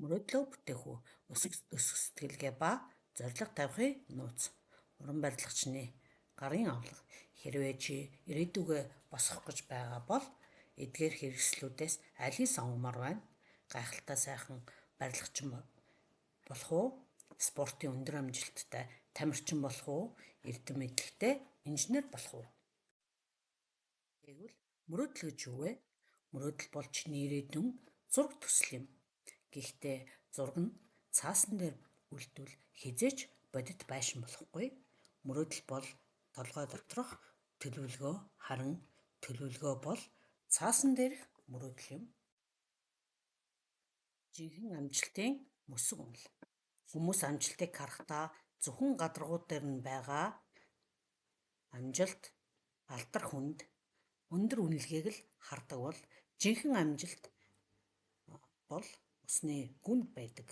Мөрөөдлөө бүтээх үү, өсөх сэтгэлгээ ба зориг тавихын нууц. Уран барилгачны гарын авлага. Хэрвээ чи ирээдүгөө босгох гэж байгаа бол эдгээр хэрэгслүүдээс алийг сонгомоор байна. Гайхалтай сайхан барилгачин болох уу? Спортын өндөр амжилттай тамирчин болох уу? Эрдэм мэдлэгтэй инженер болох уу? Тэгвэл мөрөөдөл гэж юу вэ? Мөрөөдөл бол чиний ирээдүйн зураг төсөл юм. Гэхдээ зураг нь цаасан дээр үлдвэл хизээч бодит байшин болохгүй. Мөрөөдөл бол толгой доторх төлөвлөгөө, харин төлөвлөгөө бол цаасан дээрх мөрөөдөл юм. Жинхэнэ амжилтын мөсөг үнэл. Хүмүүс амжилтыг харахдаа зөвхөн гадаргууд дээр нь байгаа амжилт, алдар хүнд, өндөр үнэлгээг л хардаг бол жинхэнэ амжилт бол усны гүнд байдаг.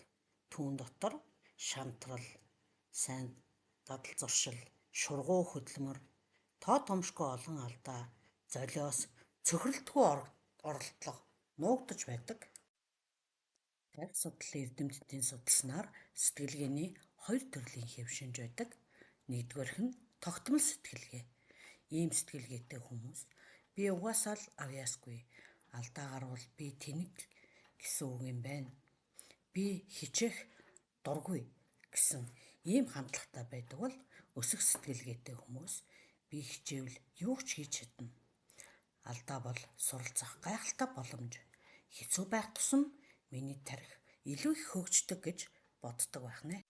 Түүн дотор шантрал, сайн дадал зуршил, шургуу хөдөлмөр, тоо томшгүй олон алдаа, золиос цөхрөлтгүй оролдлого нуугдаж байдаг. Тарих судлалын эрдэмтдийн судалснаар сэтгэлгээний хоёр төрлийн хэв шинж байдаг. Нэгдүгээрх нь тогтмол сэтгэлгээ. Ийм сэтгэлгээтэй хүмүүс би угаасаа л авьяасгүй, алдаа гарвал би тэнэг гэсэн үг юм байна. Би хичээх дургүй гэсэн ийм хандлагатай байдаг бол өсөх сэтгэлгээтэй хүмүүс би хичээвэл юу ч хийж чадна. Алдаа бол суралцах гайхалтай боломж. Хэцүү байх тусам миний тарих илүү их хөгждөг гэж боддог байх нэ.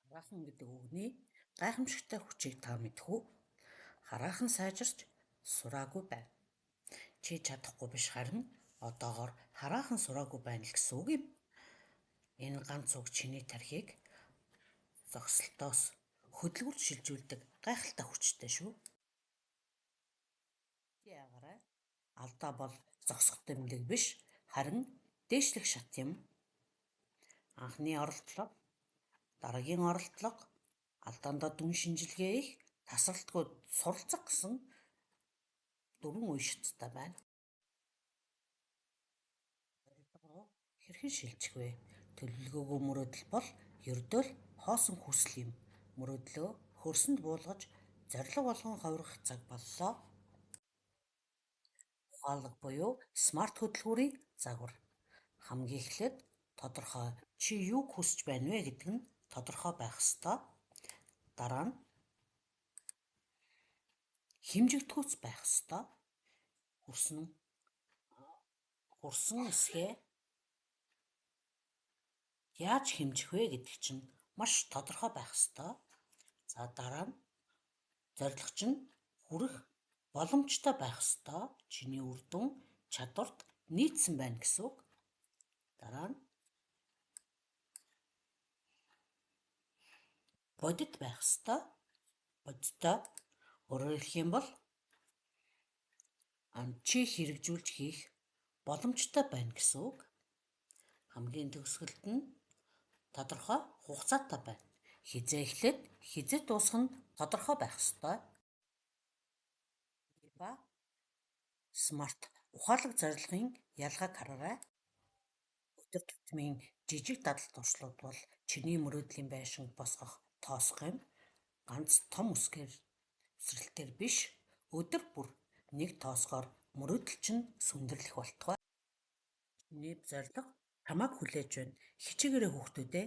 Хараахан гэдэг үгний гайхамшигтай хүчийг та мэдэх үү? Хараахан сайжирч сураагүй байна. Чи чадахгүй биш харин одоогоор хараахан сураагүй байна л гэсэн үг юм. Энэ ганц үг чиний тархийг зогсолтоос хөдөлгүүрт шилжүүлдэг гайхалтай хүчтэй шүү. Яагараа алдаа бол зогсох тэмдэг биш, харин дээшлэх шат юм. Анхны оролдлого, дараагийн оролдлого, алдаандаа дүн шинжилгээ их, тасралтгүй суралцах гэсэн 4 үе шаттай байна. Хэрхэн шилжих вэ? Төлөвлөгөөгүй мөрөөдөл бол ердөө л хоосон хүсэл юм. Мөрөөдлөө хөрсөнд буулгаж зориг болгон хувирах цаг боллоо. Ухаалаг буюу смарт хөдөлгүүрийн загвар. Хамгийн эхлээд тодорхой чи юуг хүсэж байна вэ гэдэг нь тодорхой байх ёстой. Дараа нь хэмжигдэхүйц байх ёстой. Хүрсэн эсгээ яаж хэмжих вэ гэдэг чинь маш тодорхой байх ёстой. За дараа нь зорилго чинь хүрэх боломжтой байх ёстой. Чиний үр дүн чадварт нийцсэн байна гэсэн үг. Дараа нь бодит байх ёстой. Бодиттой өөрөөр хэлэх юм бол чи хэрэгжүүлж хийх боломжтой байна гэсэн үг. Хамгийн төгсгөлд нь тодорхой хугацаатай байна. Хизээ эхлээд хизээ дуусах нь тодорхой байх ёстой. Ба смарт ухаалаг зорилгын ялгааг хараарай. Өдөр тутмын жижиг дадал туршлууд бол чиний мөрөөдлийн байшинг босгох тоосох юм. Ганц том үсрэлтээр биш, өдөр бүр нэг тоосгоор мөрөөдөл чинь сүндэрлэх болтугай. Чиний зорилго чамайг хүлээж байна. Хичээгээрэй хүүхдүүдээ.